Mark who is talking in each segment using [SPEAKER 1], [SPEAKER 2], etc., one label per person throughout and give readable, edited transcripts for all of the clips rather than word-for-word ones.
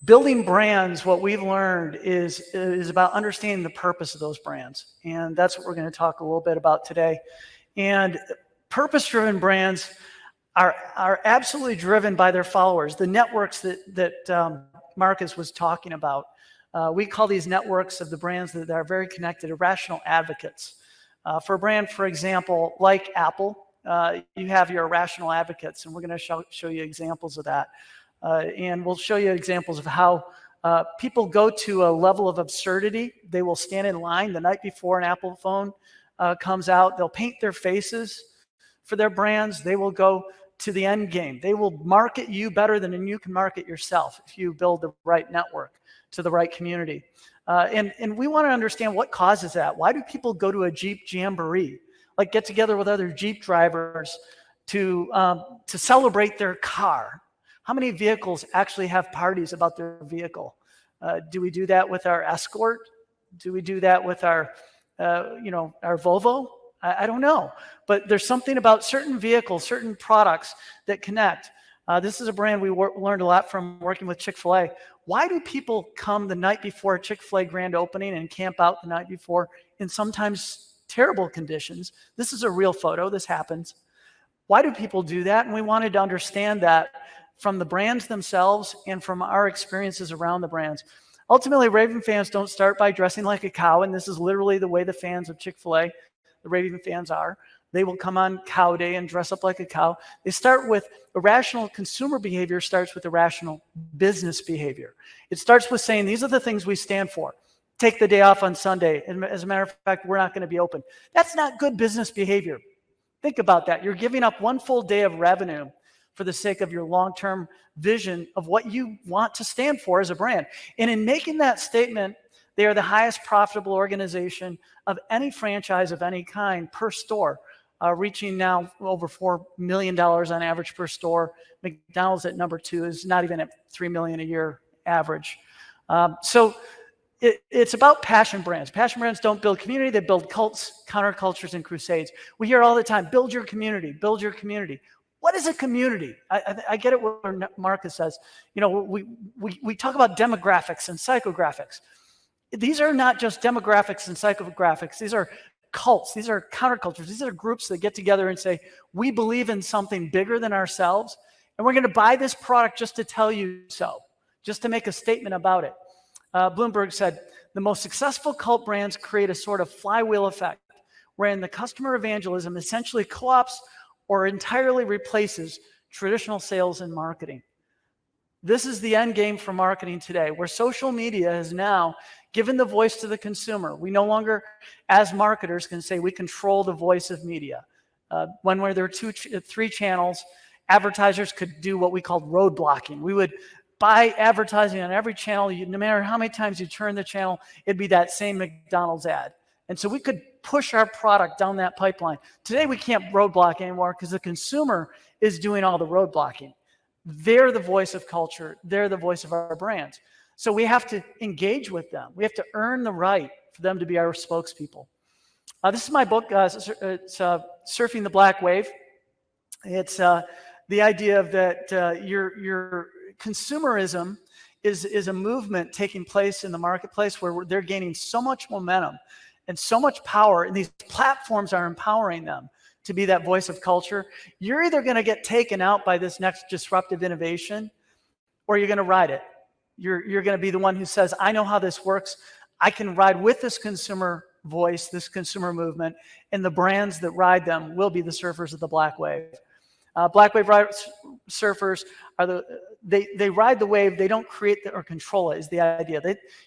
[SPEAKER 1] Building brands, what we've learned is about understanding the purpose of those brands. And that's what we're going to talk a little bit about today. And purpose-driven brands are absolutely driven by their followers, the networks that Marcus was talking about. We call these networks of the brands that are very connected irrational advocates. For a brand, for example, like Apple, you have your irrational advocates, and we're going to show you examples of that. And we'll show you examples of how people go to a level of absurdity. They will stand in line the night before an Apple phone comes out. They'll paint their faces for their brands. They will go to the end game. They will market you better than you can market yourself if you build the right network to the right community. And we want to understand what causes that. Why do people go to a Jeep Jamboree, like get together with other Jeep drivers to celebrate their car? How many vehicles actually have parties about their vehicle? Do we do that with our Escort? Do we do that with our Volvo? I don't know. But there's something about certain vehicles, certain products that connect. This is a brand we learned a lot from working with Chick-fil-A. Why do people come the night before a Chick-fil-A grand opening and camp out the night before in sometimes terrible conditions? This is a real photo. This happens. Why do people do that? And we wanted to understand that from the brands themselves and from our experiences around the brands. Ultimately, Raven fans don't start by dressing like a cow, and this is literally the way the fans of Chick-fil-A, the Raven fans are. They will come on cow day and dress up like a cow. They start with irrational consumer behavior, starts with irrational business behavior. It starts with saying, these are the things we stand for. Take the day off on Sunday. And as a matter of fact, we're not going to be open. That's not good business behavior. Think about that. You're giving up one full day of revenue for the sake of your long-term vision of what you want to stand for as a brand. And in making that statement, they are the highest profitable organization of any franchise of any kind per store, reaching now over $4 million on average per store. McDonald's at number 2 is not even at $3 million a year average. So it's about passion brands. Passion brands don't build community, they build cults, countercultures, and crusades. We hear all the time, build your community, build your community. What is a community? I get it what Marcus says. You know, we talk about demographics and psychographics. These are not just demographics and psychographics. These are cults. These are countercultures. These are groups that get together and say, we believe in something bigger than ourselves, and we're going to buy this product just to tell you so, just to make a statement about it. Bloomberg said, the most successful cult brands create a sort of flywheel effect, wherein the customer evangelism essentially co-ops or entirely replaces traditional sales and marketing. This is the end game for marketing today, where social media has now given the voice to the consumer. We no longer, as marketers, can say we control the voice of media. When there were 3 channels, advertisers could do what we called road blocking. We would buy advertising on every channel. No matter how many times you turn the channel, it'd be that same McDonald's ad. And so we could push our product down that pipeline. Today, we can't roadblock anymore because the consumer is doing all the roadblocking. They're the voice of culture. They're the voice of our brands. So we have to engage with them. We have to earn the right for them to be our spokespeople. This is my book. It's Surfing the Black Wave. It's the idea of that your consumerism is a movement taking place in the marketplace where they're gaining so much momentum and so much power, and these platforms are empowering them to be that voice of culture. You're either going to get taken out by this next disruptive innovation, or you're going to ride it. You're going to be the one who says, I know how this works. I can ride with this consumer voice, this consumer movement, and the brands that ride them will be the surfers of the Black Wave. Black Wave surfers are they ride the wave. They don't create or control it, is the idea.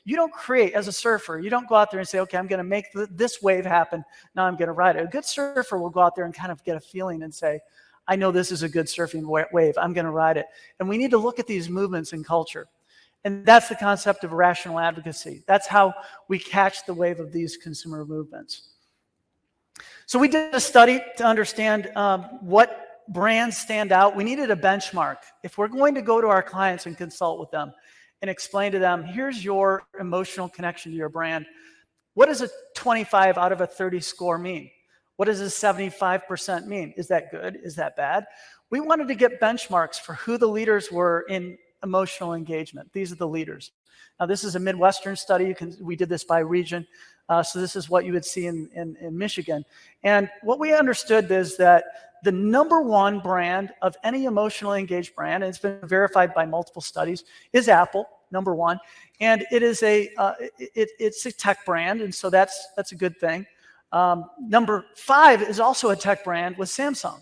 [SPEAKER 1] You don't create, as a surfer, you don't go out there and say, okay, I'm going to make this wave happen. Now I'm going to ride it. A good surfer will go out there and kind of get a feeling and say, I know this is a good surfing wave. I'm going to ride it. And we need to look at these movements in culture. And that's the concept of irrational advocacy. That's how we catch the wave of these consumer movements. So we did a study to understand what brands stand out. We needed a benchmark. If we're going to go to our clients and consult with them and explain to them, here's your emotional connection to your brand, what does a 25 out of a 30 score mean? What does a 75% mean? Is that good? Is that bad? We wanted to get benchmarks for who the leaders were in emotional engagement. These are the leaders. Now, this is a Midwestern study. We did this by region. So this is what you would see in Michigan. And what we understood is that the number one brand of any emotionally engaged brand, and it's been verified by multiple studies, is Apple, number one. And it is it's a tech brand, and so that's a good thing. Number 5 is also a tech brand with Samsung.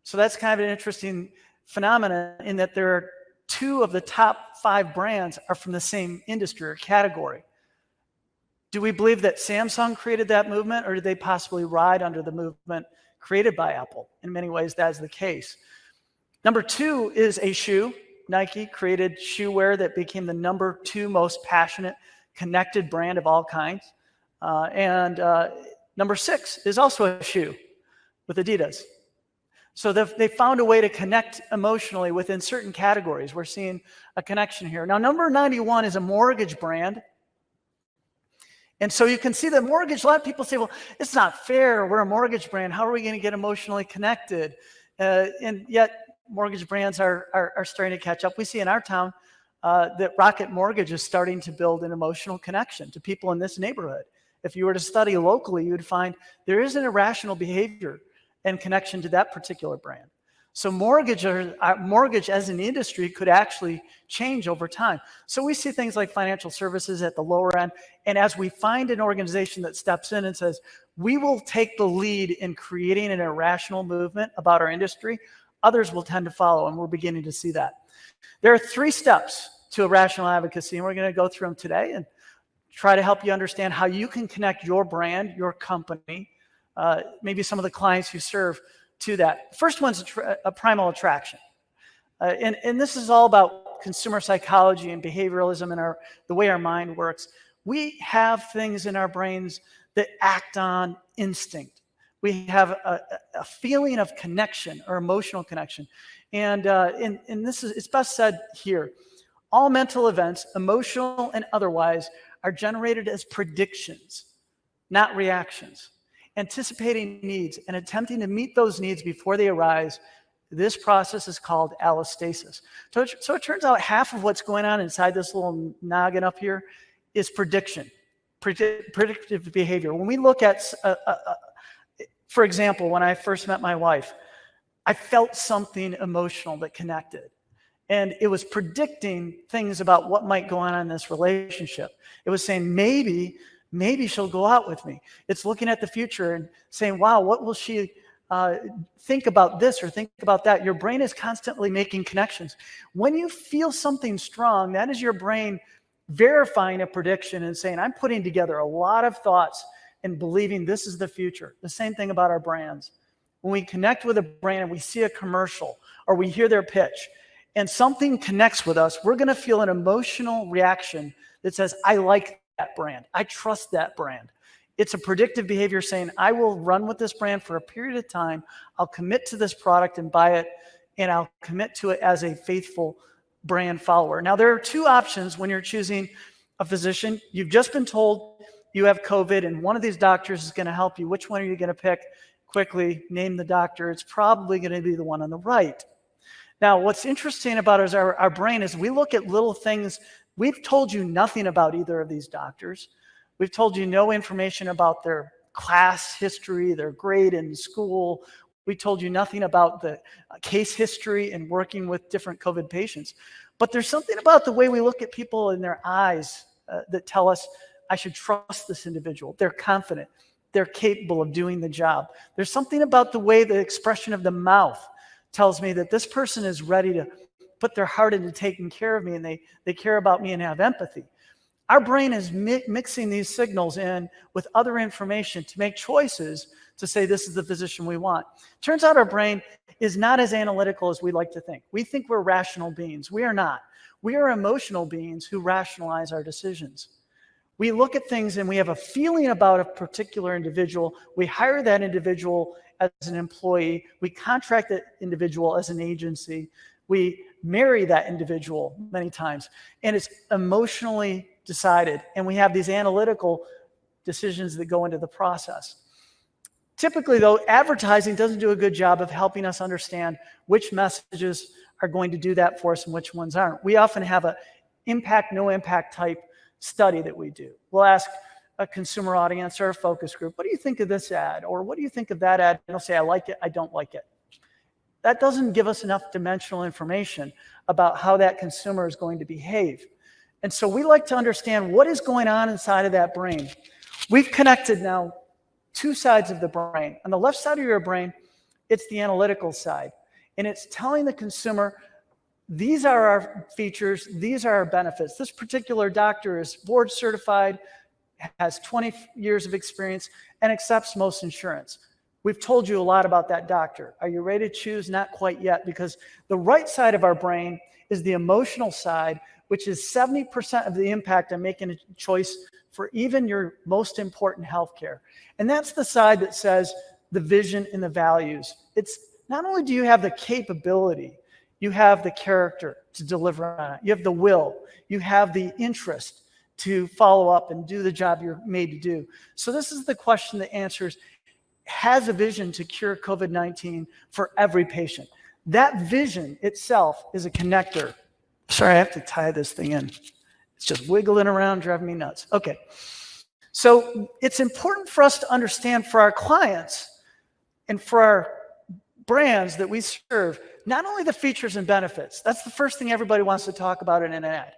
[SPEAKER 1] So that's kind of an interesting phenomenon in that there are 2 of the top 5 brands are from the same industry or category. Do we believe that Samsung created that movement, or did they possibly ride under the movement created by Apple? In many ways, that is the case. Number 2 is a shoe. Nike created shoe wear that became the number 2 most passionate, connected brand of all kinds. Number 6 is also a shoe with Adidas. So they found a way to connect emotionally within certain categories. We're seeing a connection here. Now, number 91 is a mortgage brand. And so you can see that mortgage, a lot of people say, well, it's not fair. We're a mortgage brand. How are we going to get emotionally connected? And yet mortgage brands are starting to catch up. We see in our town that Rocket Mortgage is starting to build an emotional connection to people in this neighborhood. If you were to study locally, you would find there is an irrational behavior and connection to that particular brand. So mortgage as an industry could actually change over time. So we see things like financial services at the lower end. And as we find an organization that steps in and says, we will take the lead in creating an irrational movement about our industry, others will tend to follow. And we're beginning to see that. There are 3 steps to irrational advocacy. And we're going to go through them today and try to help you understand how you can connect your brand, your company, maybe some of the clients you serve to that. First one's a primal attraction. And this is all about consumer psychology and behavioralism and the way our mind works. We have things in our brains that act on instinct. We have a feeling of connection or emotional connection. And it's best said here. All mental events, emotional and otherwise, are generated as predictions, not reactions. Anticipating needs and attempting to meet those needs before they arise, this process is called allostasis. So it turns out half of what's going on inside this little noggin up here is predictive behavior. When we look at, for example, when I first met my wife, I felt something emotional that connected. And it was predicting things about what might go on in this relationship. It was saying, maybe she'll go out with me. It's looking at the future and saying, wow, what will she think about this or think about that? Your brain is constantly making connections. When you feel something strong, that is your brain verifying a prediction and saying, I'm putting together a lot of thoughts and believing this is the future. The same thing about our brands. When we connect with a brand and we see a commercial or we hear their pitch and something connects with us, we're going to feel an emotional reaction that says, I like that brand. I trust that brand. It's a predictive behavior saying, I will run with this brand for a period of time. I'll commit to this product and buy it, and I'll commit to it as a faithful brand follower. Now, there are 2 options when you're choosing a physician. You've just been told you have COVID, and one of these doctors is going to help you. Which one are you going to pick? Quickly name the doctor. It's probably going to be the one on the right. Now, what's interesting about our brain is we look at little things. We've told you nothing about either of these doctors. We've told you no information about their class history, their grade in school. We told you nothing about the case history and working with different COVID patients. But there's something about the way we look at people in their eyes that tell us, I should trust this individual. They're confident. They're capable of doing the job. There's something about the way the expression of the mouth tells me that this person is ready to put their heart into taking care of me, and they care about me and have empathy. Our brain is mixing these signals in with other information to make choices to say this is the physician we want. Turns out our brain is not as analytical as we like to think. We think we're rational beings. We are not. We are emotional beings who rationalize our decisions. We look at things and we have a feeling about a particular individual. We hire that individual as an employee. We contract that individual as an agency. We marry that individual many times. And it's emotionally decided. And we have these analytical decisions that go into the process. Typically, though, advertising doesn't do a good job of helping us understand which messages are going to do that for us and which ones aren't. We often have a impact, no impact type study that we do. We'll ask a consumer audience or a focus group, what do you think of this ad? Or what do you think of that ad? And they'll say, I like it, I don't like it. That doesn't give us enough dimensional information about how that consumer is going to behave. And so we like to understand what is going on inside of that brain. We've connected now two sides of the brain. On the left side of your brain, it's the analytical side. And it's telling the consumer, these are our features, these are our benefits. This particular doctor is board certified, has 20 years of experience, and accepts most insurance. We've told you a lot about that doctor. Are you ready to choose? Not quite yet, because the right side of our brain is the emotional side, which is 70% of the impact on making a choice for even your most important healthcare. And that's the side that says the vision and the values. It's not only do you have the capability, you have the character to deliver on it. You have the will. You have the interest to follow up and do the job you're made to do. So this is the question that answers, has a vision to cure COVID-19 for every patient. That vision itself is a connector. Sorry, I have to tie this thing in. It's just wiggling around, driving me nuts. Okay. So it's important for us to understand for our clients and for our brands that we serve, not only the features and benefits. That's the first thing everybody wants to talk about in an ad.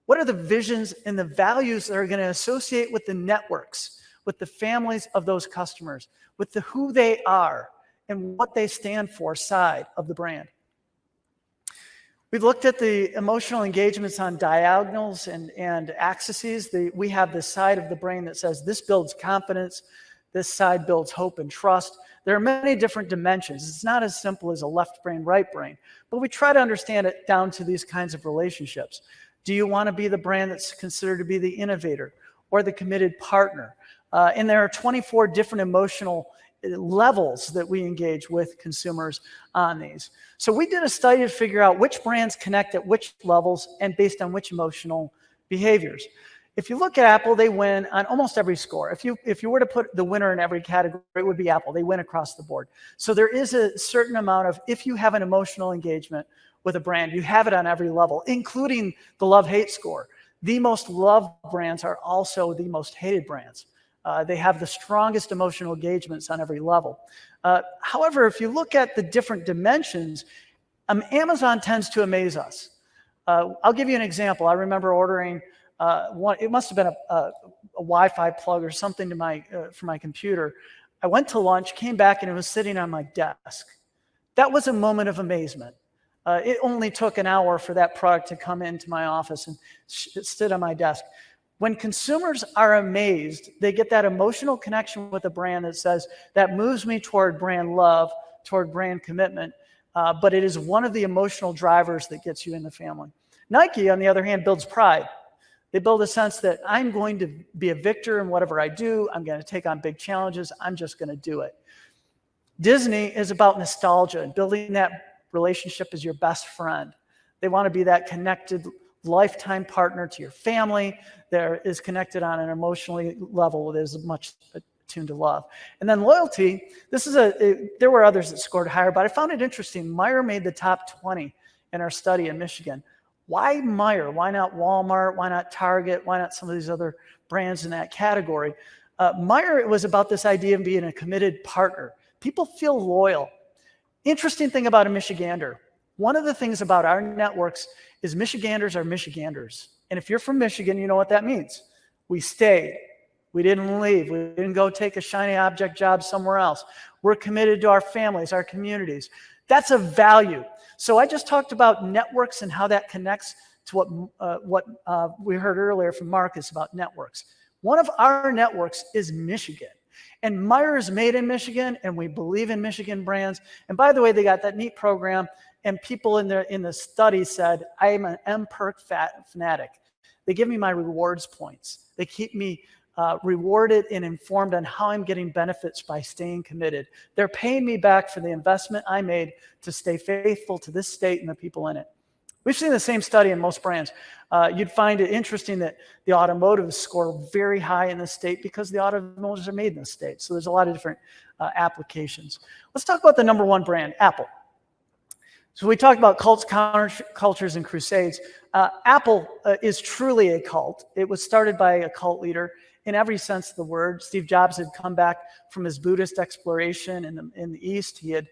[SPEAKER 1] What are the visions and the values that are going to associate with the networks, with the families of those customers, with the who they are and what they stand for side of the brand? We've looked at the emotional engagements on diagonals and axes. We have this side of the brain that says this builds confidence, this side builds hope and trust. There are many different dimensions. It's not as simple as a left brain, right brain, but we try to understand it down to these kinds of relationships. Do you want to be the brand that's considered to be the innovator or the committed partner? And there are 24 different emotional levels that we engage with consumers on these. So we did a study to figure out which brands connect at which levels and based on which emotional behaviors. If you look at Apple, they win on almost every score. If you were to put the winner in every category, it would be Apple. They win across the board. So there is a certain amount of, if you have an emotional engagement with a brand, you have it on every level, including the love-hate score. The most loved brands are also the most hated brands. They have the strongest emotional engagements on every level. However, if you look at the different dimensions, Amazon tends to amaze us. I'll give you an example. I remember ordering it must have been a Wi-Fi plug or something to for my computer. I went to lunch, came back, and it was sitting on my desk. That was a moment of amazement. It only took an hour for that product to come into my office and sit on my desk. When consumers are amazed, they get that emotional connection with a brand that says, that moves me toward brand love, toward brand commitment, but it is one of the emotional drivers that gets you in the family. Nike, on the other hand, builds pride. They build a sense that I'm going to be a victor in whatever I do. I'm going to take on big challenges. I'm just going to do it. Disney is about nostalgia and building that relationship as your best friend. They want to be that connected lifetime partner to your family that is connected on an emotionally level that is much attuned to love. And then loyalty, there were others that scored higher, but I found it interesting. Meijer made the top 20 in our study in Michigan. Why Meijer? Why not Walmart? Why not Target? Why not some of these other brands in that category? Meijer, it was about this idea of being a committed partner. People feel loyal. Interesting thing about a Michigander. One of the things about our networks is Michiganders are Michiganders. And if you're from Michigan, you know what that means. We stayed. We didn't leave. We didn't go take a shiny object job somewhere else. We're committed to our families, our communities. That's a value. So I just talked about networks and how that connects to what we heard earlier from Marcus about networks. One of our networks is Michigan. And Meijer is made in Michigan, and we believe in Michigan brands. And by the way, they got that neat program, and people in the study said, I am an M-Perk fanatic. They give me my rewards points. They keep me rewarded and informed on how I'm getting benefits by staying committed. They're paying me back for the investment I made to stay faithful to this state and the people in it. We've seen the same study in most brands. You'd find it interesting that the automotives score very high in this state because the automotives are made in this state. So there's a lot of different applications. Let's talk about the number one brand, Apple. So we talked about cults, countercultures, and crusades. Apple is truly a cult. It was started by a cult leader in every sense of the word. Steve Jobs had come back from his Buddhist exploration in the East. He had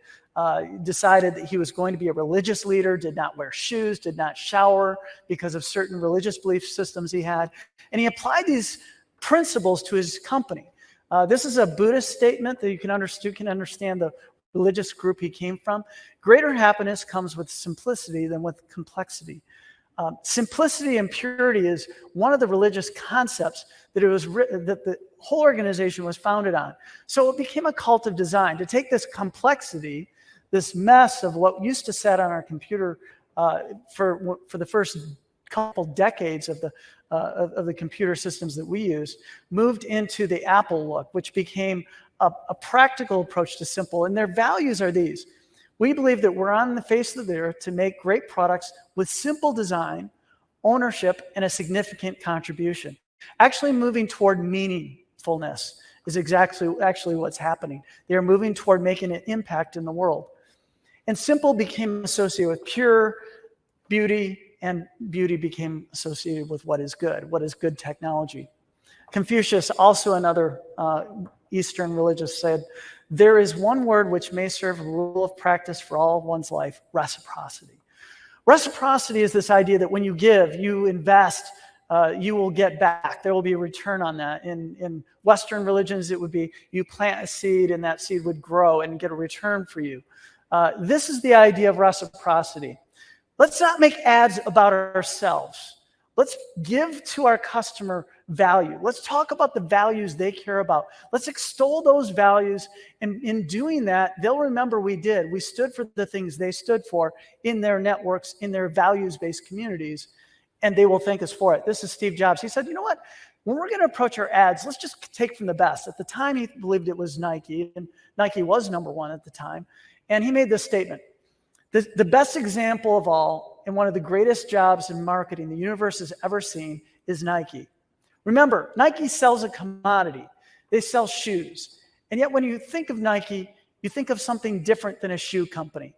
[SPEAKER 1] decided that he was going to be a religious leader, did not wear shoes, did not shower because of certain religious belief systems he had. And he applied these principles to his company. This is a Buddhist statement that you can understand the religious group he came from. Greater happiness comes with simplicity than with complexity. Simplicity and purity is one of the religious concepts that that the whole organization was founded on. So it became a cult of design to take this complexity, this mess of what used to sit on our computer for the first couple decades of the computer systems that we use, moved into the Apple look, which became a practical approach to simple. And their values are these. We believe that we're on the face of the earth to make great products with simple design, ownership, and a significant contribution. Actually moving toward meaningfulness is actually what's happening. They're moving toward making an impact in the world. And simple became associated with pure beauty, and beauty became associated with what is good technology. Confucius, also another Eastern religious, said, "There is one word which may serve a rule of practice for all of one's life, reciprocity." Reciprocity is this idea that when you give, you invest, you will get back. There will be a return on that. In Western religions, it would be you plant a seed and that seed would grow and get a return for you. This is the idea of reciprocity. Let's not make ads about ourselves. Let's give to our customer value. Let's talk about the values they care about. Let's extol those values. And in doing that, they'll remember we did. We stood for the things they stood for in their networks, in their values-based communities, and they will thank us for it. This is Steve Jobs. He said, you know what? When we're going to approach our ads, let's just take from the best. At the time, he believed it was Nike, and Nike was number one at the time. And he made this statement. The best example of all, and one of the greatest jobs in marketing the universe has ever seen, is Nike. Remember, Nike sells a commodity. They sell shoes. And yet when you think of Nike, you think of something different than a shoe company.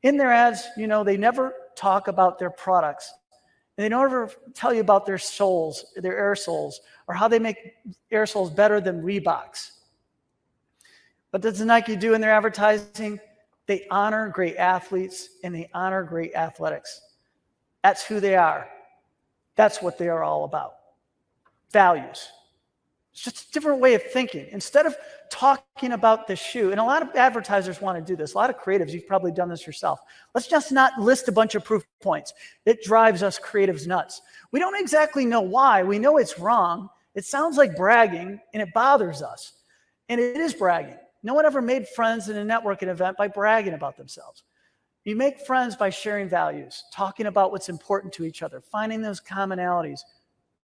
[SPEAKER 1] In their ads, they never talk about their products. They never tell you about their soles, their air soles, or how they make air soles better than Reeboks. What does Nike do in their advertising? They honor great athletes and they honor great athletics. That's who they are. That's what they are all about. Values. It's just a different way of thinking. Instead of talking about the shoe, and a lot of advertisers want to do this, a lot of creatives, you've probably done this yourself. Let's just not list a bunch of proof points. It drives us creatives nuts. We don't exactly know why. We know it's wrong. It sounds like bragging, and it bothers us. And it is bragging. No one ever made friends in a networking event by bragging about themselves. You make friends by sharing values, talking about what's important to each other, finding those commonalities.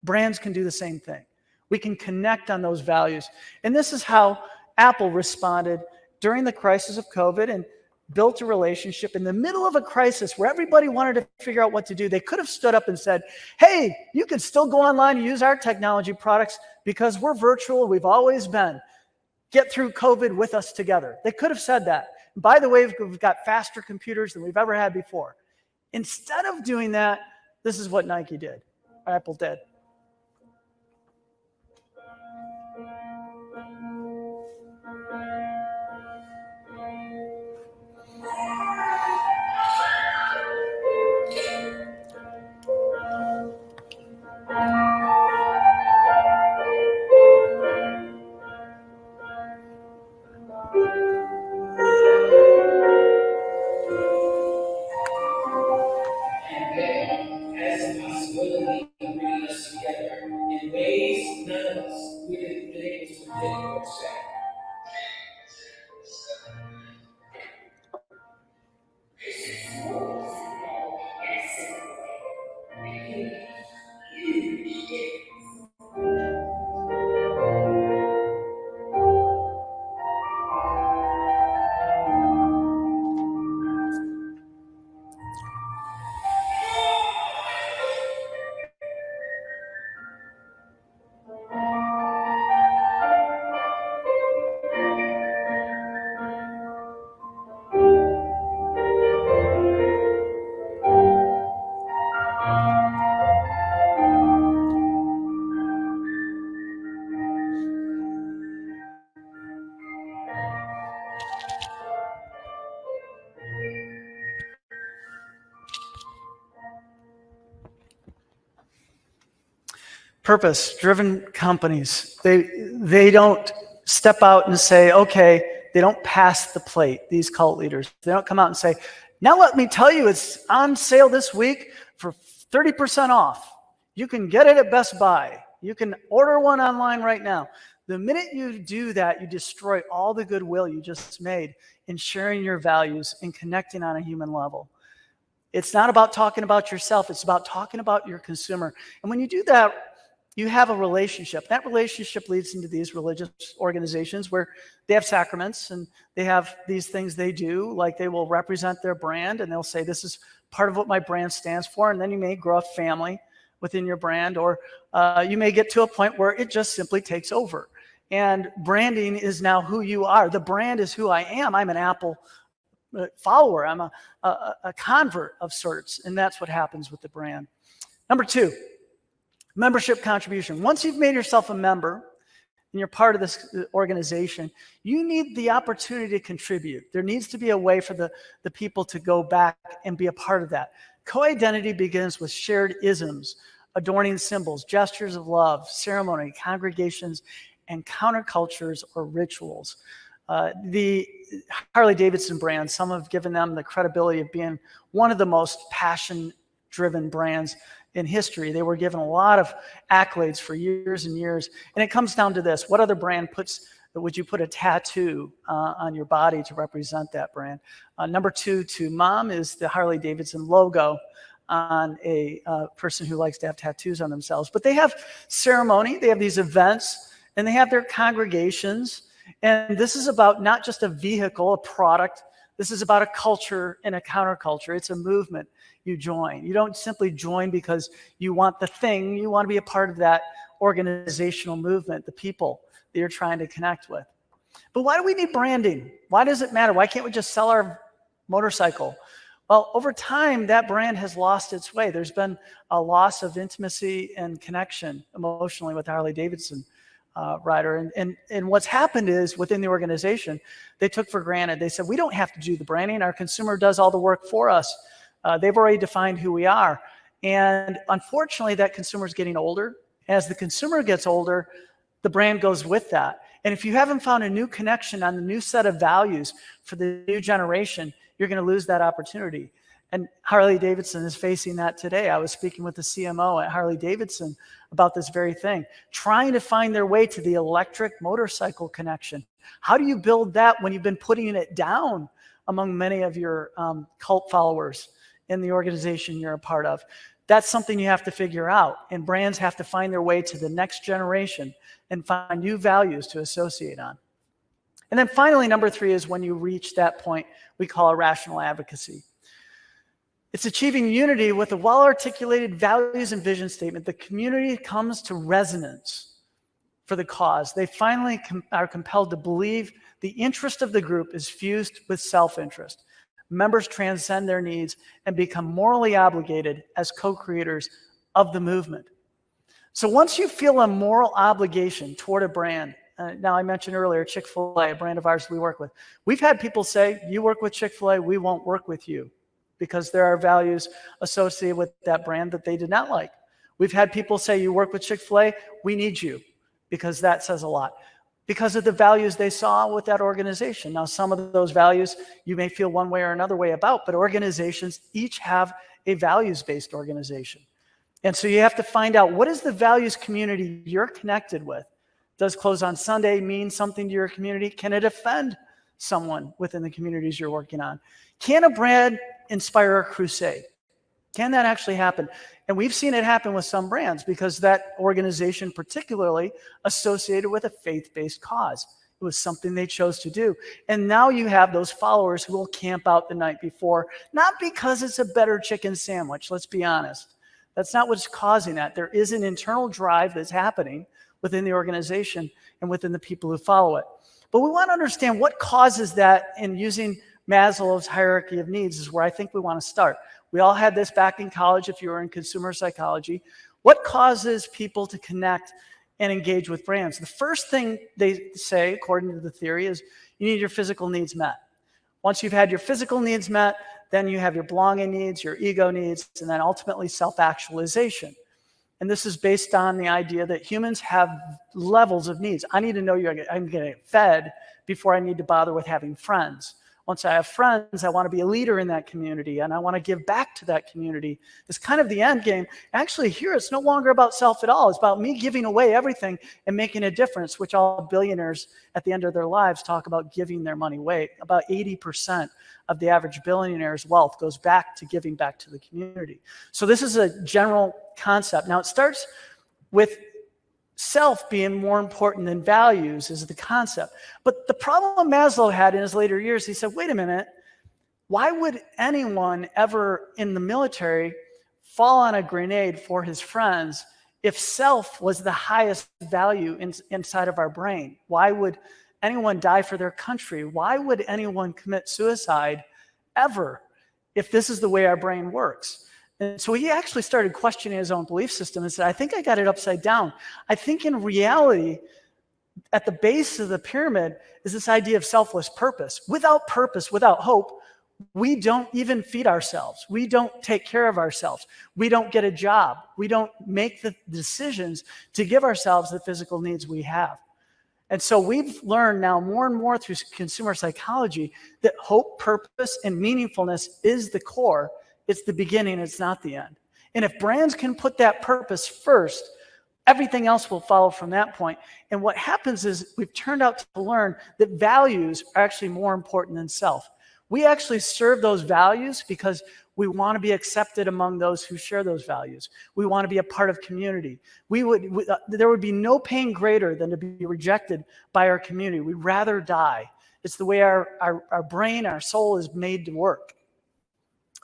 [SPEAKER 1] Brands can do the same thing. We can connect on those values. And this is how Apple responded during the crisis of COVID and built a relationship in the middle of a crisis where everybody wanted to figure out what to do. They could have stood up and said, hey, you can still go online and use our technology products because we're virtual. We've always been. Get through COVID with us together. They could have said that. And by the way, we've got faster computers than we've ever had before. Instead of doing that, this is what Nike did, or Apple did. Purpose-driven companies, they don't step out and say, okay, they don't pass the plate, these cult leaders. They don't come out and say, now let me tell you, it's on sale this week for 30% off. You can get it at Best Buy. You can order one online right now. The minute you do that, you destroy all the goodwill you just made in sharing your values and connecting on a human level. It's not about talking about yourself. It's about talking about your consumer. And when you do that, you have a relationship. That relationship leads into these religious organizations where they have sacraments and they have these things they do, like they will represent their brand and they'll say, this is part of what my brand stands for. And then you may grow a family within your brand, or you may get to a point where it just simply takes over. And branding is now who you are. The brand is who I am. I'm an Apple follower. I'm a convert of sorts. And that's what happens with the brand. Number 2. Membership contribution. Once you've made yourself a member and you're part of this organization, you need the opportunity to contribute. There needs to be a way for the people to go back and be a part of that. Co-identity begins with shared isms, adorning symbols, gestures of love, ceremony, congregations, and countercultures or rituals. The Harley-Davidson brand, some have given them the credibility of being one of the most passion-driven brands in history. They were given a lot of accolades for years and years. And it comes down to this. What other brand would you put a tattoo on your body to represent that brand? Number 2 to mom is the Harley-Davidson logo on a person who likes to have tattoos on themselves. But they have ceremony, they have these events, and they have their congregations. And this is about not just a vehicle, a product. This is about a culture and a counterculture. It's a movement you join. You don't simply join because you want the thing. You want to be a part of that organizational movement, the people that you're trying to connect with. But why do we need branding? Why does it matter? Why can't we just sell our motorcycle? Well, over time, that brand has lost its way. There's been a loss of intimacy and connection emotionally with Harley-Davidson rider. And what's happened is within the organization, they took for granted. They said, we don't have to do the branding. Our consumer does all the work for us. They've already defined who we are. And unfortunately, that consumer is getting older. As the consumer gets older, the brand goes with that. And if you haven't found a new connection on the new set of values for the new generation, you're going to lose that opportunity. And Harley-Davidson is facing that today. I was speaking with the CMO at Harley-Davidson about this very thing, trying to find their way to the electric motorcycle connection. How do you build that when you've been putting it down among many of your cult followers in the organization you're a part of? That's something you have to figure out. And brands have to find their way to the next generation and find new values to associate on. And then finally, number 3 is when you reach that point we call irrational advocacy. It's achieving unity with a well-articulated values and vision statement. The community comes to resonance for the cause. They finally are compelled to believe the interest of the group is fused with self-interest. Members transcend their needs and become morally obligated as co-creators of the movement. So once you feel a moral obligation toward a brand, now I mentioned earlier Chick-fil-A, a brand of ours we work with. We've had people say, you work with Chick-fil-A, we won't work with you, because there are values associated with that brand that they did not like. We've had people say, you work with Chick-fil-A, we need you, because that says a lot. Because of the values they saw with that organization. Now, some of those values you may feel one way or another way about, but organizations each have a values-based organization. And so you have to find out, what is the values community you're connected with? Does Close on Sunday mean something to your community? Can it offend someone within the communities you're working on? Can a brand inspire a crusade? Can that actually happen? And we've seen it happen with some brands because that organization particularly associated with a faith-based cause. It was something they chose to do. And now you have those followers who will camp out the night before, not because it's a better chicken sandwich, let's be honest. That's not what's causing that. There is an internal drive that's happening within the organization and within the people who follow it. But we want to understand what causes that, and using Maslow's hierarchy of needs is where I think we want to start. We all had this back in college if you were in consumer psychology. What causes people to connect and engage with brands? The first thing they say, according to the theory, is you need your physical needs met. Once you've had your physical needs met, then you have your belonging needs, your ego needs, and then ultimately self-actualization. And this is based on the idea that humans have levels of needs. I need to know I'm getting fed before I need to bother with having friends. Once I have friends, I want to be a leader in that community, and I want to give back to that community. It's kind of the end game. Actually, here it's no longer about self at all. It's about me giving away everything and making a difference, which all billionaires at the end of their lives talk about giving their money away. About 80% of the average billionaire's wealth goes back to giving back to the community. So this is a general concept. Now, it starts with self being more important than values is the concept. But the problem Maslow had in his later years, he said, wait a minute, why would anyone ever in the military fall on a grenade for his friends if self was the highest value inside of our brain? Why would anyone die for their country? Why would anyone commit suicide ever if this is the way our brain works? And so he actually started questioning his own belief system and said, I think I got it upside down. I think in reality, at the base of the pyramid is this idea of selfless purpose. Without hope, we don't even feed ourselves. We don't take care of ourselves. We don't get a job. We don't make the decisions to give ourselves the physical needs we have. And so we've learned now more and more through consumer psychology that hope, purpose, and meaningfulness is the core. It's the beginning, it's not the end. And if brands can put that purpose first, everything else will follow from that point. And what happens is we've turned out to learn that values are actually more important than self. We actually serve those values because we want to be accepted among those who share those values. We want to be a part of community. There would be no pain greater than to be rejected by our community. We'd rather die. It's the way our brain, our soul is made to work.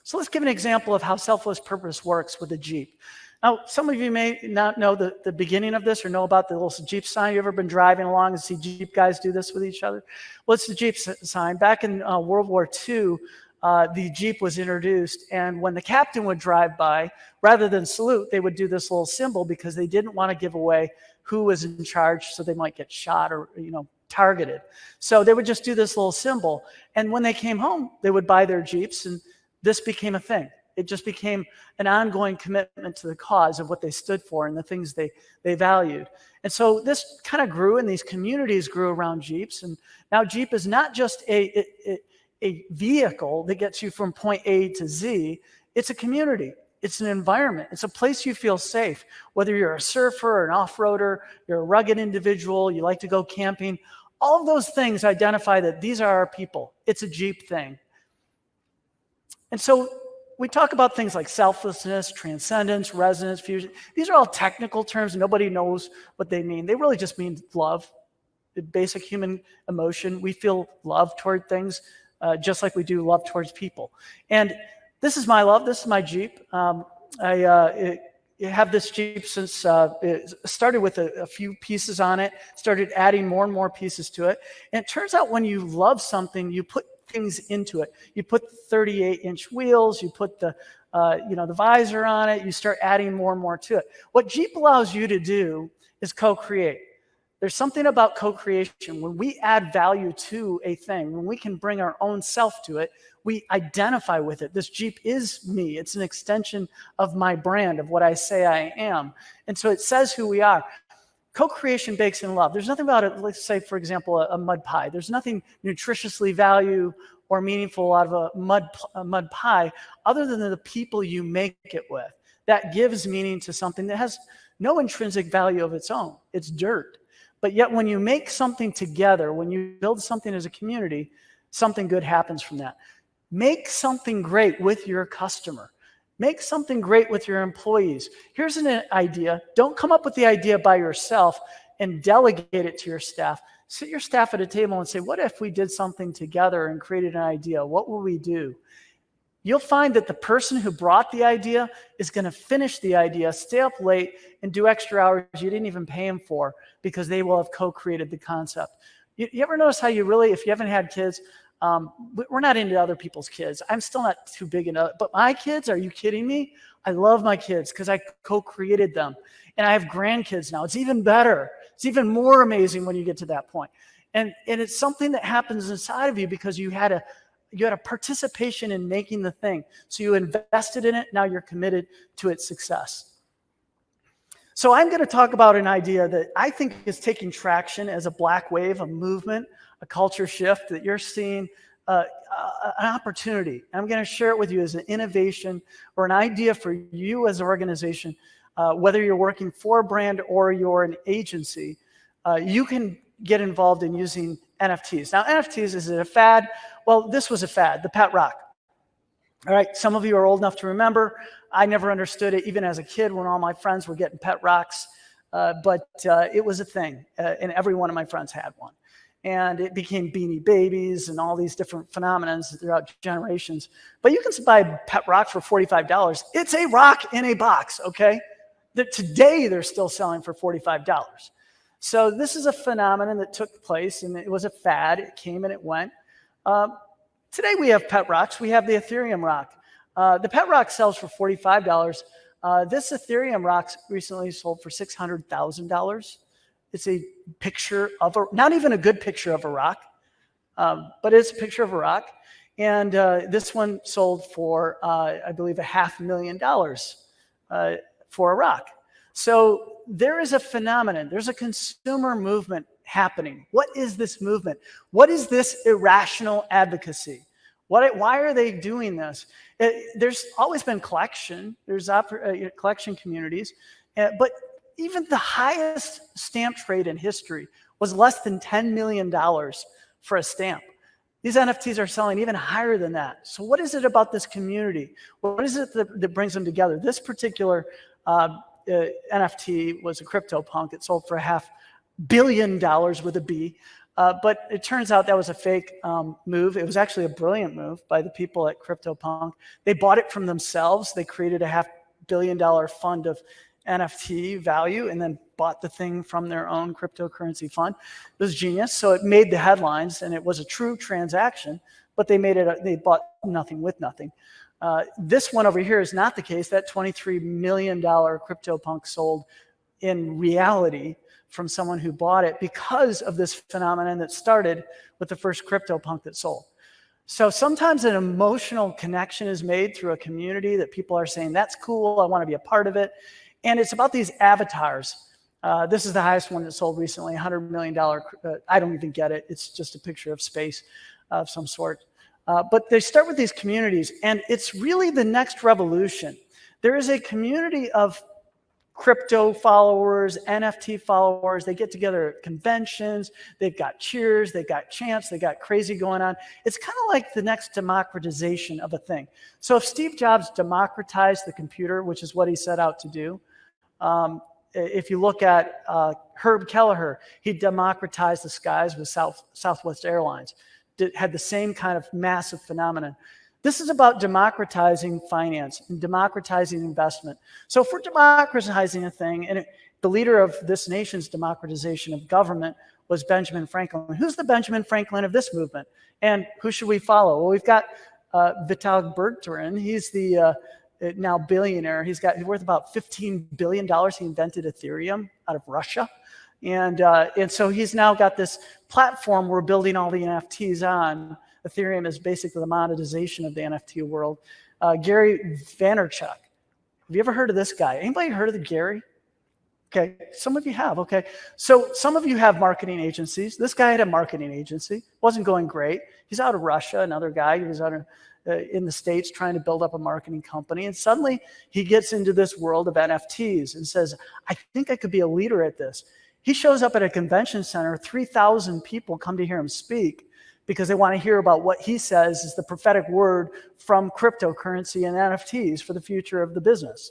[SPEAKER 1] So let's give an example of how selfless purpose works with a Jeep. Now, some of you may not know the beginning of this or know about the little Jeep sign. You ever been driving along and see Jeep guys do this with each other? Well, it's the Jeep sign. Back in World War II, the Jeep was introduced, and when the captain would drive by, rather than salute, they would do this little symbol because they didn't want to give away who was in charge so they might get shot or, targeted. So they would just do this little symbol. And when they came home, they would buy their Jeeps, and this became a thing. It just became an ongoing commitment to the cause of what they stood for and the things they valued. And so this kind of grew, and these communities grew around Jeeps. And now Jeep is not just a vehicle that gets you from point A to Z. It's a community. It's an environment. It's a place you feel safe. Whether you're a surfer or an off-roader, you're a rugged individual, you like to go camping, all of those things identify that these are our people. It's a Jeep thing. And so we talk about things like selflessness, transcendence, resonance, fusion. These are all technical terms. Nobody knows what they mean. They really just mean love, the basic human emotion. We feel love toward things just like we do love towards people. And this is my love. This is my Jeep. I have this Jeep since it started with a few pieces on it, started adding more and more pieces to it. And it turns out when you love something, you put things into it. You put 38-inch wheels, you put the visor on it, you start adding more and more to it. What Jeep allows you to do is co-create. There's something about co-creation. When we add value to a thing, when we can bring our own self to it, we identify with it. This Jeep is me. It's an extension of my brand, of what I say I am. And so it says who we are. Co-creation bakes in love. There's nothing about it, let's say, for example, a mud pie. There's nothing nutritiously value or meaningful out of a mud pie other than the people you make it with. That gives meaning to something that has no intrinsic value of its own. It's dirt. But yet when you make something together, when you build something as a community, something good happens from that. Make something great with your customer. Make something great with your employees. Here's an idea. Don't come up with the idea by yourself and delegate it to your staff. Sit your staff at a table and say, what if we did something together and created an idea? What will we do? You'll find that the person who brought the idea is going to finish the idea, stay up late, and do extra hours you didn't even pay them for because they will have co-created the concept. You ever notice how you really, if you haven't had kids, we're not into other people's kids. I'm still not too big into, but my kids, are you kidding me? I love my kids because I co-created them. And I have grandkids now. It's even better. It's even more amazing when you get to that point. And it's something that happens inside of you because you had a participation in making the thing. So you invested in it. Now you're committed to its success. So I'm going to talk about an idea that I think is taking traction as a black wave, a movement, a culture shift that you're seeing, an opportunity. I'm going to share it with you as an innovation or an idea for you as an organization, whether you're working for a brand or you're an agency. You can get involved in using NFTs. Now, NFTs, is it a fad? Well, this was a fad, the pet rock. All right, some of you are old enough to remember. I never understood it, even as a kid, when all my friends were getting pet rocks. But it was a thing, and every one of my friends had one. And it became Beanie Babies and all these different phenomena throughout generations. But you can buy pet rocks for $45. It's a rock in a box, okay? Today, they're still selling for $45. So this is a phenomenon that took place, and it was a fad. It came and it went. Today, we have pet rocks. We have the Ethereum rock. The pet rock sells for $45. This Ethereum rock recently sold for $600,000. It's a picture of not even a good picture of a rock, but it's a picture of a rock. And this one sold for, I believe, $500,000 for a rock. So there is a phenomenon. There's a consumer movement happening. What is this movement? What is this irrational advocacy? Why are they doing this? There's always been collection. There's collection communities, but even the highest stamp trade in history was less than $10 million for a stamp. These NFTs are selling even higher than that. So what is it about this community? What is it that brings them together? This particular NFT was a CryptoPunk. It sold for $500 million with a B. But it turns out that was a fake move. It was actually a brilliant move by the people at CryptoPunk. They bought it from themselves. They created a $500 million fund of NFT value and then bought the thing from their own cryptocurrency fund. It was genius. So it made the headlines, and it was a true transaction, but they bought nothing with nothing. This one over here is not the case. That $23 million CryptoPunk sold in reality from someone who bought it because of this phenomenon that started with the first CryptoPunk that sold. So sometimes an emotional connection is made through a community that people are saying, that's cool, I want to be a part of it. And it's about these avatars. This is the highest one that sold recently, $100 million. I don't even get it. It's just a picture of space of some sort. But they start with these communities, and it's really the next revolution. There is a community of crypto followers, NFT followers. They get together at conventions. They've got cheers. They've got chants. They got crazy going on. It's kind of like the next democratization of a thing. So if Steve Jobs democratized the computer, which is what he set out to do, if you look at Herb Kelleher, he democratized the skies with Southwest Airlines. Had the same kind of massive phenomenon. This is about democratizing finance and democratizing investment. So if we're democratizing a thing, and the leader of this nation's democratization of government was Benjamin Franklin. Who's the Benjamin Franklin of this movement? And who should we follow? Well, we've got Vitalik Buterin. He's the now billionaire. He's worth about $15 billion. He invented Ethereum out of Russia. And so he's now got this platform we're building all the NFTs on. Ethereum is basically the monetization of the NFT world. Gary Vaynerchuk. Have you ever heard of this guy? Anybody heard of the Gary? Okay, some of you have, okay. So some of you have marketing agencies. This guy had a marketing agency. Wasn't going great. He's out of Russia, another guy. He was out in the States trying to build up a marketing company. And suddenly he gets into this world of NFTs and says, I think I could be a leader at this. He shows up at a convention center. 3,000 people come to hear him speak because they want to hear about what he says is the prophetic word from cryptocurrency and NFTs for the future of the business.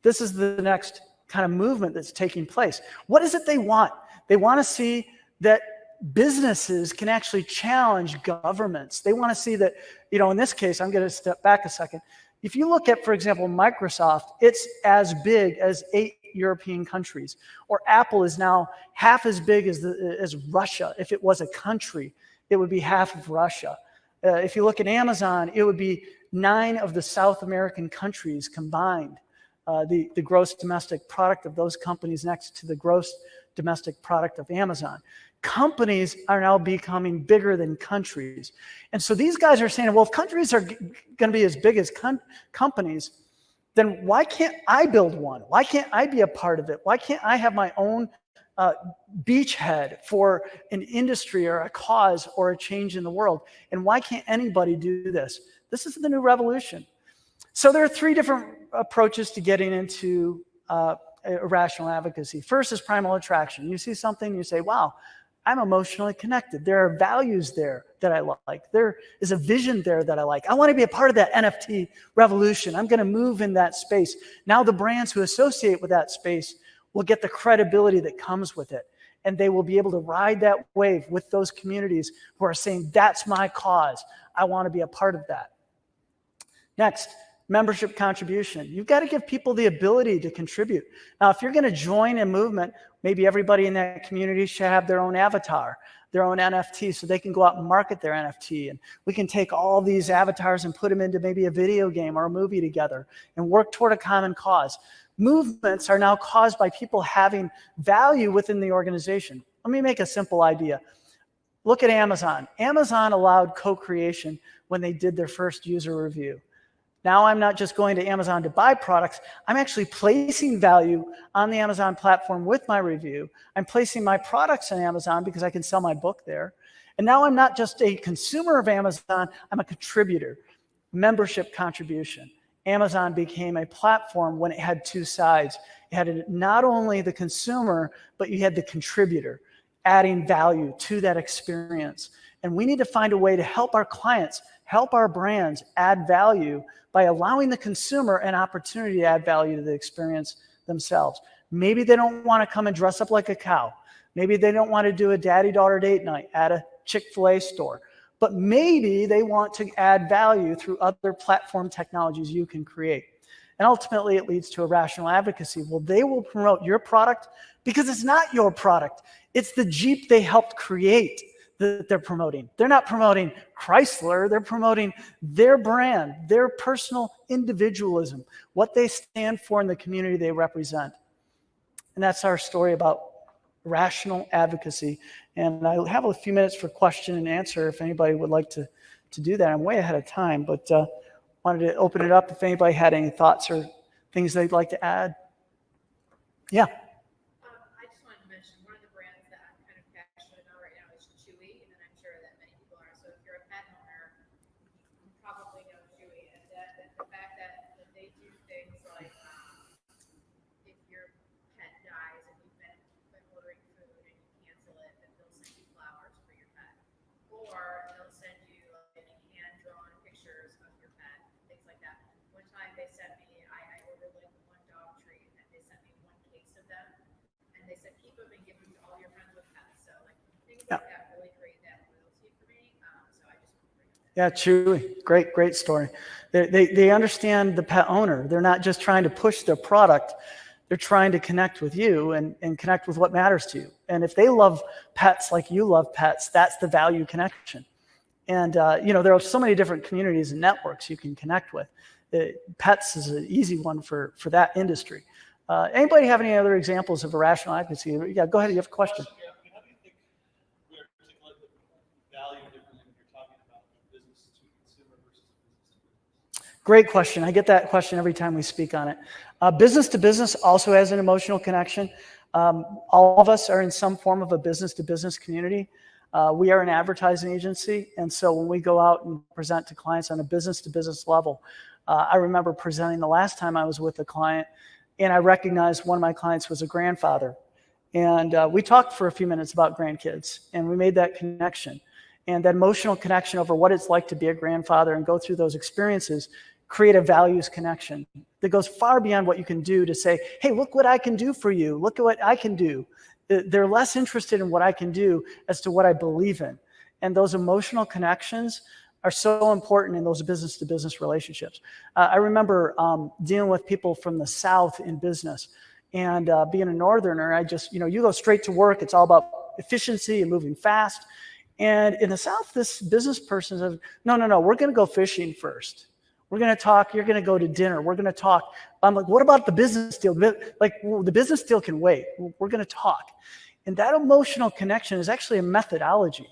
[SPEAKER 1] This is the next kind of movement that's taking place. What is it they want? They want to see that businesses can actually challenge governments. They want to see that, in this case, I'm going to step back a second. If you look at, for example, Microsoft, it's as big as 8 European countries. Or Apple is now half as big as Russia. If it was a country, it would be half of Russia. If you look at Amazon, it would be 9 of the South American countries combined. The gross domestic product of those companies next to the gross domestic product of Amazon. Companies are now becoming bigger than countries. And so these guys are saying, well, if countries are going to be as big as companies, then why can't I build one? Why can't I be a part of it? Why can't I have my own beachhead for an industry or a cause or a change in the world? And why can't anybody do this? This is the new revolution. So there are 3 different approaches to getting into irrational advocacy. First is primal attraction. You see something, you say, wow, I'm emotionally connected. There are values there that I like. There is a vision there that I like. I want to be a part of that NFT revolution. I'm going to move in that space. Now the brands who associate with that space will get the credibility that comes with it. And they will be able to ride that wave with those communities who are saying, that's my cause. I want to be a part of that. Next, membership contribution. You've got to give people the ability to contribute. Now, if you're going to join a movement, maybe everybody in that community should have their own avatar, their own NFT, so they can go out and market their NFT. And we can take all these avatars and put them into maybe a video game or a movie together and work toward a common cause. Movements are now caused by people having value within the organization. Let me make a simple idea. Look at Amazon. Amazon allowed co-creation when they did their first user review. Now I'm not just going to Amazon to buy products. I'm actually placing value on the Amazon platform with my review. I'm placing my products on Amazon because I can sell my book there. And now I'm not just a consumer of Amazon, I'm a contributor. Membership contribution. Amazon became a platform when it had 2 sides. It had not only the consumer, but you had the contributor adding value to that experience. And we need to find a way to help our clients, help our brands add value by allowing the consumer an opportunity to add value to the experience themselves. Maybe they don't want to come and dress up like a cow. Maybe they don't want to do a daddy-daughter date night at a Chick-fil-A store. But maybe they want to add value through other platform technologies you can create. And ultimately, it leads to irrational advocacy. Well, they will promote your product because it's not your product. It's the Jeep they helped create that they're promoting. They're not promoting Chrysler. They're promoting their brand, their personal individualism, what they stand for in the community they represent. And that's our story about irrational advocacy. And I have a few minutes for question and answer if anybody would like to do that. I'm way ahead of time, but wanted to open it up if anybody had any thoughts or things they'd like to add. Yeah.
[SPEAKER 2] I just wanted to mention one of the brands that I'm kind of passionate about right now is Chewy, and I'm sure that many people are. So if you're a pet owner, you probably know Chewy, and the fact that they do things like if your pet dies and you've been ordering food and you cancel it, then they'll send you flowers for your pet, or they'll send you like hand-drawn pictures of your pet, things like that. One time they sent me, I ordered like one dog treat, and they sent me one case of them, and they said keep them and give them to all your friends with pets. So like things like that really create that loyalty for me. So I just want to bring it up.
[SPEAKER 1] Yeah, Chewy, great story. They understand the pet owner. They're not just trying to push their product. They're trying to connect with you and connect with what matters to you. And if they love pets like you love pets, that's the value connection. And there are so many different communities and networks you can connect with. Pets is an easy one for that industry. Anybody have any other examples of irrational advocacy? Yeah, go ahead. You have a question.
[SPEAKER 3] How do you think we articulate the value differently when you're talking about business to consumer versus business to business?
[SPEAKER 1] Great question. I get that question every time we speak on it. Business to business also has an emotional connection. All of us are in some form of a business to business community. We are an advertising agency, and so when we go out and present to clients on a business to business level, I remember presenting the last time I was with a client, and I recognized one of my clients was a grandfather. And we talked for a few minutes about grandkids, and we made that connection. And that emotional connection over what it's like to be a grandfather and go through those experiences create a values connection that goes far beyond what you can do to say, hey, look what I can do for you. Look at what I can do. They're less interested in what I can do as to what I believe in. And those emotional connections are so important in those business to business relationships. I remember dealing with people from the South in business, and being a Northerner, I just, you go straight to work. It's all about efficiency and moving fast. And in the South, this business person said, no, we're going to go fishing first. We're going to talk. You're going to go to dinner. We're going to talk. I'm like, what about the business deal? Like, well, the business deal can wait. We're going to talk. And that emotional connection is actually a methodology.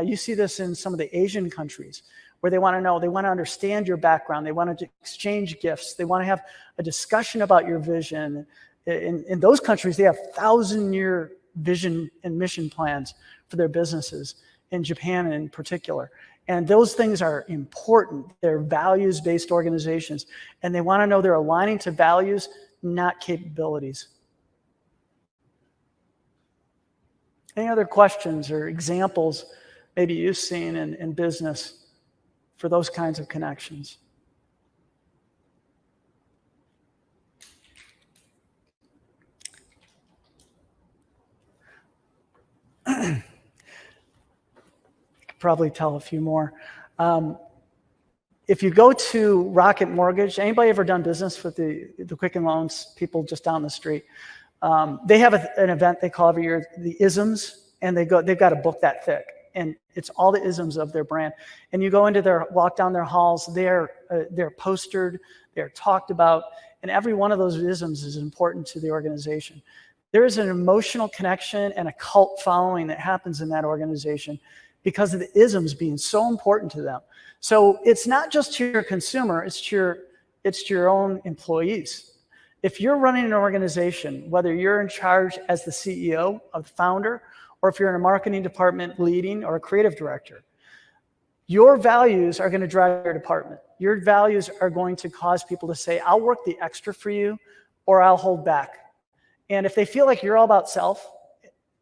[SPEAKER 1] You see this in some of the Asian countries where they want to know, they want to understand your background, they want to exchange gifts, they want to have a discussion about your vision. In those countries, they have 1,000-year vision and mission plans for their businesses, in Japan in particular. And those things are important. They're values-based organizations, and they want to know they're aligning to values, not capabilities. Any other questions or examples maybe you've seen in business for those kinds of connections? Probably tell a few more. If you go to Rocket Mortgage, anybody ever done business with the Quicken Loans people just down the street? They have an event they call every year, the isms, and they've got a book that thick, and it's all the isms of their brand. And you go into walk down their halls, they're postered, they're talked about, and every one of those isms is important to the organization. There is an emotional connection and a cult following that happens in that organization because of the isms being so important to them. So it's not just to your consumer, it's to your own employees. If you're running an organization, whether you're in charge as the CEO or the founder, or if you're in a marketing department leading or a creative director, your values are going to drive your department. Your values are going to cause people to say, I'll work the extra for you, or I'll hold back. And if they feel like you're all about self,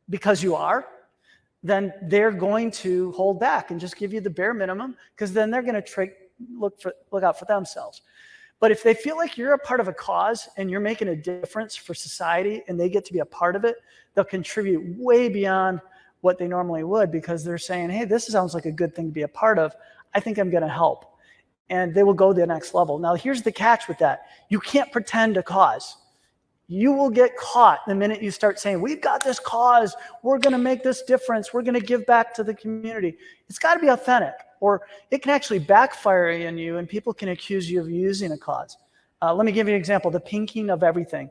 [SPEAKER 1] because you are, then they're going to hold back and just give you the bare minimum, because then they're going to look out for themselves. But if they feel like you're a part of a cause and you're making a difference for society and they get to be a part of it, they'll contribute way beyond what they normally would, because they're saying, hey, this sounds like a good thing to be a part of. I think I'm going to help. And they will go to the next level. Now, here's the catch with that. You can't pretend a cause. You will get caught the minute you start saying, we've got this cause, we're going to make this difference, we're going to give back to the community. It's got to be authentic, or it can actually backfire on you and people can accuse you of using a cause. Let me give you an example, the pinking of everything.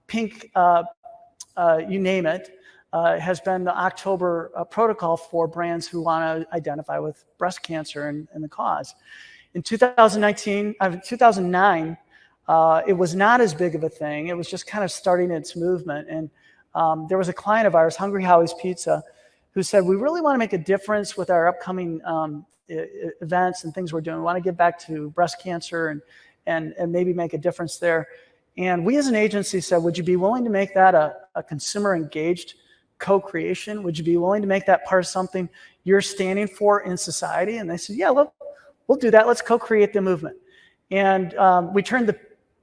[SPEAKER 1] Pink, you name it, has been the October protocol for brands who want to identify with breast cancer and the cause. In 2009, it was not as big of a thing. It was just kind of starting its movement. And there was a client of ours, Hungry Howie's Pizza, who said, we really want to make a difference with our upcoming events and things we're doing. We want to give back to breast cancer and maybe make a difference there. And we as an agency said, would you be willing to make that a consumer engaged co-creation? Would you be willing to make that part of something you're standing for in society? And they said, yeah, we'll do that. Let's co-create the movement. And we turned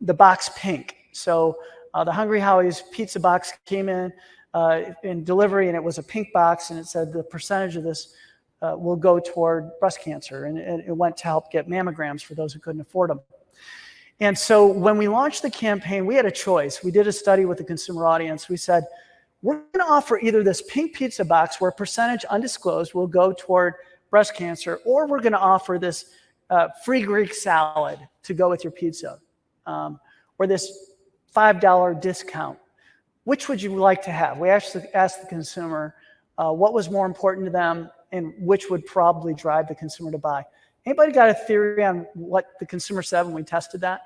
[SPEAKER 1] the box pink. So the Hungry Howie's pizza box came in delivery, and it was a pink box, and it said the percentage of this will go toward breast cancer. And it went to help get mammograms for those who couldn't afford them. And so when we launched the campaign, we had a choice. We did a study with the consumer audience. We said, we're going to offer either this pink pizza box where a percentage undisclosed will go toward breast cancer, or we're going to offer this free Greek salad to go with your pizza, or this $5 discount. Which would you like to have? We actually asked the consumer what was more important to them and which would probably drive the consumer to buy. Anybody got a theory on what the consumer said when we tested that?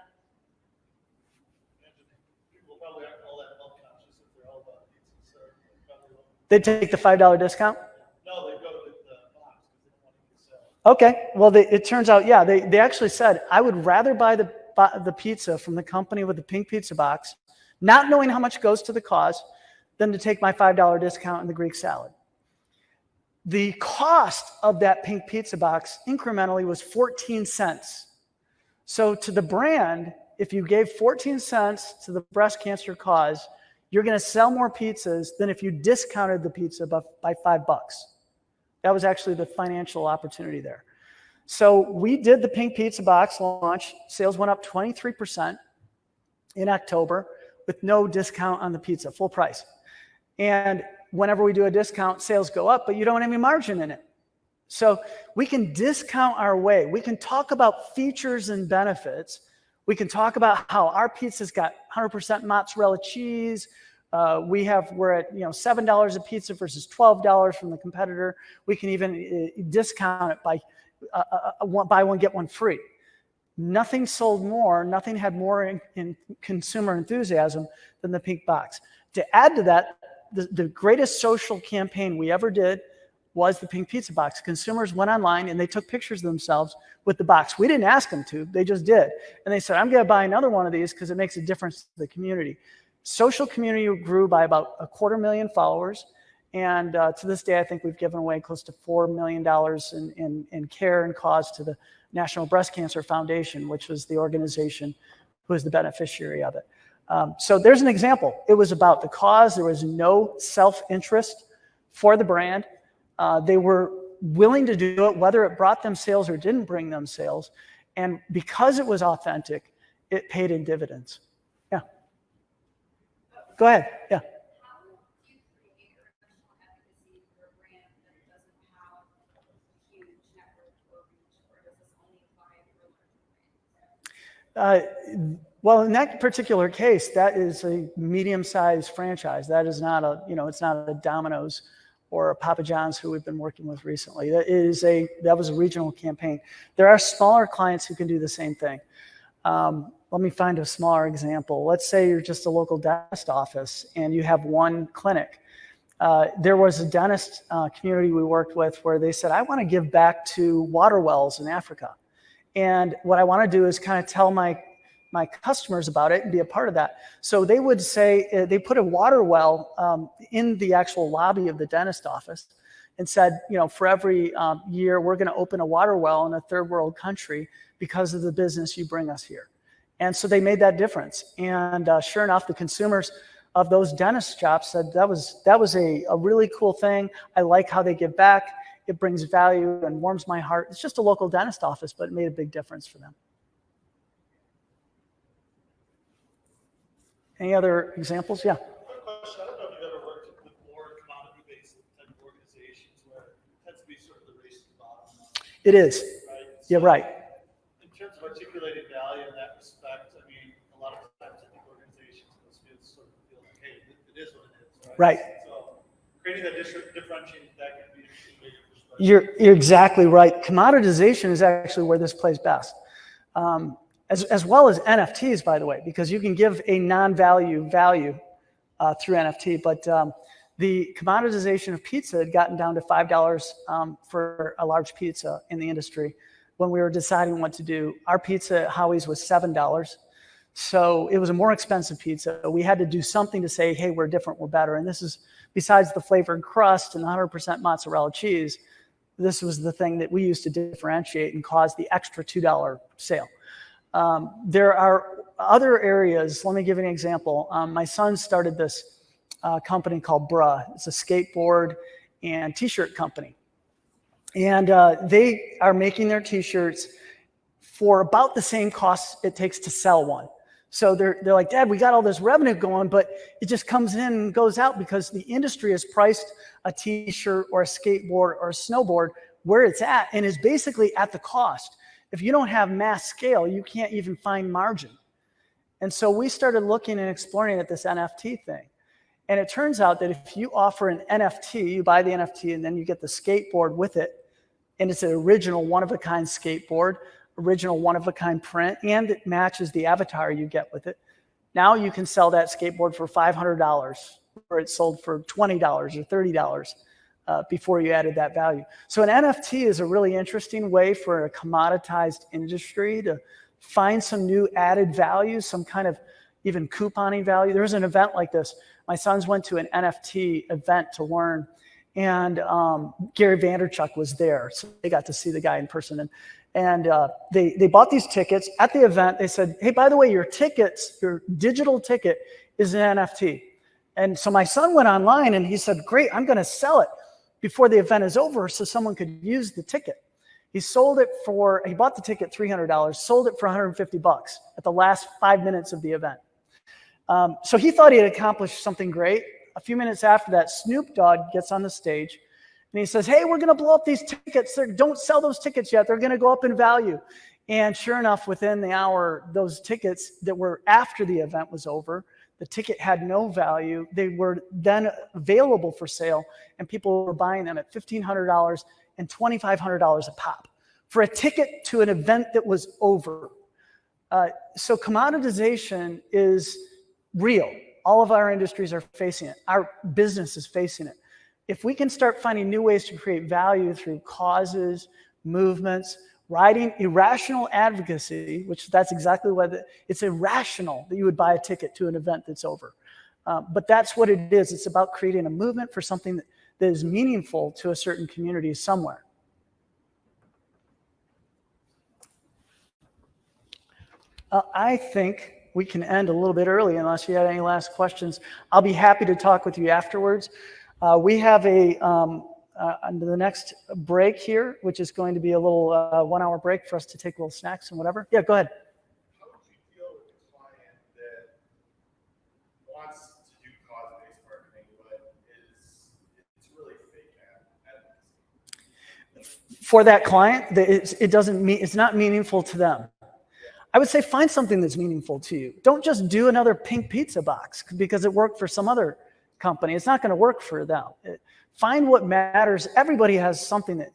[SPEAKER 3] People probably aren't all that health conscious if they're all about pizza, so probably won't.
[SPEAKER 1] They'd take the $5 discount?
[SPEAKER 3] No, they go with the box because they don't want to sell.
[SPEAKER 1] Okay, well, it turns out, yeah, they actually said, I would rather buy the pizza from the company with the pink pizza box, not knowing how much goes to the cause, than to take my $5 discount in the Greek salad. The cost of that pink pizza box incrementally was 14 cents. So to the brand, if you gave 14 cents to the breast cancer cause, you're going to sell more pizzas than if you discounted the pizza by $5. That was actually the financial opportunity there. So we did the pink pizza box launch. Sales went up 23% in October with no discount on the pizza, full price. And whenever we do a discount, sales go up, but you don't have any margin in it. So we can discount our way. We can talk about features and benefits. We can talk about how our pizza's got 100% mozzarella cheese. We're at $7 a pizza versus $12 from the competitor. We can even discount it by buy one, get one free. Nothing sold more, nothing had more in consumer enthusiasm than the pink box. To add to that, the greatest social campaign we ever did was the pink pizza box. Consumers went online and they took pictures of themselves with the box. We didn't ask them to, they just did. And they said, I'm going to buy another one of these because it makes a difference to the community. Social community grew by about 250,000 followers. And to this day, I think we've given away close to $4 million in care and cause to the National Breast Cancer Foundation, which was the organization who was the beneficiary of it. So there's an example. It was about the cause. There was no self-interest for the brand. They were willing to do it, whether it brought them sales or didn't bring them sales. And because it was authentic, it paid in dividends. Yeah. Go ahead. Yeah.
[SPEAKER 2] How do you create irrational advocacy for a brand that doesn't have a huge network or reach, or does this only apply for larger brands?
[SPEAKER 1] Well, in that particular case, that is a medium-sized franchise. That is not a, it's not a Domino's or a Papa John's who we've been working with recently. That was a regional campaign. There are smaller clients who can do the same thing. Let me find a smaller example. Let's say you're just a local dentist office and you have one clinic. There was a dentist community we worked with where they said, I want to give back to water wells in Africa. And what I want to do is kind of tell my customers about it and be a part of that. So they would say, they put a water well in the actual lobby of the dentist office and said, for every year, we're going to open a water well in a third world country because of the business you bring us here. And so they made that difference. And sure enough, the consumers of those dentist shops said that was a really cool thing. I like how they give back. It brings value and warms my heart. It's just a local dentist office, but it made a big difference for them. Any other examples? Yeah.
[SPEAKER 3] Quick question. I don't know if you've ever worked with more commodity-based type of organizations where it tends to be sort of the race to the bottom.
[SPEAKER 1] It is.
[SPEAKER 3] Right?
[SPEAKER 1] Yeah, right.
[SPEAKER 3] In terms of articulating value in that respect, I mean, a lot of times I think organizations sort of feel like, hey, it is what it is, right?
[SPEAKER 1] Right.
[SPEAKER 3] So creating that differentiating that can be interesting way to perspective.
[SPEAKER 1] You're exactly right. Commoditization is actually where this plays best. As well as NFTs, by the way, because you can give a non-value value through NFT. But the commoditization of pizza had gotten down to $5 for a large pizza in the industry when we were deciding what to do. Our pizza at Howie's was $7. So it was a more expensive pizza. We had to do something to say, hey, we're different, we're better. And this is, besides the flavored crust and 100% mozzarella cheese, this was the thing that we used to differentiate and cause the extra $2 sale. There are other areas. Let me give you an example. My son started this company called Bruh. It's a skateboard and t-shirt company. And they are making their t-shirts for about the same cost it takes to sell one. So they're like, Dad, we got all this revenue going, but it just comes in and goes out because the industry has priced a t-shirt or a skateboard or a snowboard where it's at and is basically at the cost. If you don't have mass scale, you can't even find margin. And so we started looking and exploring at this NFT thing. And it turns out that if you offer an NFT, you buy the NFT and then you get the skateboard with it, and it's an original one-of-a-kind skateboard, original one-of-a-kind print, and it matches the avatar you get with it. Now you can sell that skateboard for $500, or it's sold for $20 or $30. Before you added that value. So an NFT is a really interesting way for a commoditized industry to find some new added value, some kind of even couponing value. There was an event like this. My sons went to an NFT event to learn, and Gary Vaynerchuk was there. So they got to see the guy in person. And they bought these tickets. At the event, they said, hey, by the way, your tickets, your digital ticket is an NFT. And so my son went online and he said, great, I'm going to sell it before the event is over so someone could use the ticket. He bought the ticket $300, sold it for $150 at the last 5 minutes of the event. So he thought he had accomplished something great. A few minutes after that, Snoop Dogg gets on the stage and he says, hey, we're going to blow up these tickets. Don't sell those tickets yet. They're going to go up in value. And sure enough, within the hour, those tickets that were after the event was over, the ticket had no value. They were then available for sale, and people were buying them at $1,500 and $2,500 a pop for a ticket to an event that was over. So commoditization is real. All of our industries are facing it. Our business is facing it. If we can start finding new ways to create value through causes, movements, writing irrational advocacy, which that's exactly what it's irrational that you would buy a ticket to an event that's over. But that's what it is. It's about creating a movement for something that is meaningful to a certain community somewhere. I think we can end a little bit early unless you had any last questions. I'll be happy to talk with you afterwards. We have the next break here, which is going to be a little 1 hour break for us to take little snacks and whatever. Yeah, go ahead.
[SPEAKER 4] How would you deal with a client that wants to do cause-based marketing, but it's really fake advocacy?
[SPEAKER 1] For that client, it's not meaningful to them. I would say find something that's meaningful to you. Don't just do another pink pizza box because it worked for some other company. It's not going to work for them. Find what matters. Everybody has something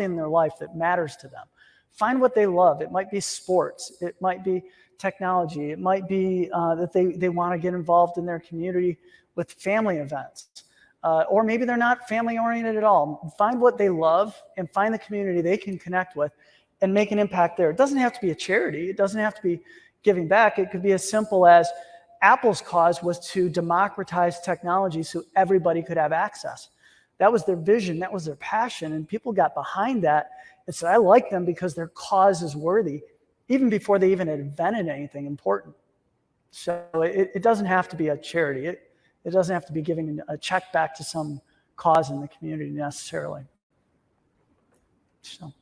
[SPEAKER 1] in their life that matters to them. Find what they love. It might be sports. It might be technology. It might be that they want to get involved in their community with family events. Or maybe they're not family oriented at all. Find what they love and find the community they can connect with and make an impact there. It doesn't have to be a charity. It doesn't have to be giving back. It could be as simple as Apple's cause was to democratize technology so everybody could have access. That was their vision. That was their passion. And people got behind that and said, I like them because their cause is worthy, even before they even invented anything important. So it doesn't have to be a charity. It doesn't have to be giving a check back to some cause in the community necessarily. So.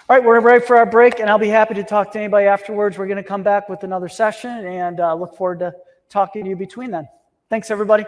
[SPEAKER 1] All right, we're ready for our break, and I'll be happy to talk to anybody afterwards. We're going to come back with another session, and look forward to talking to you between then. Thanks, everybody.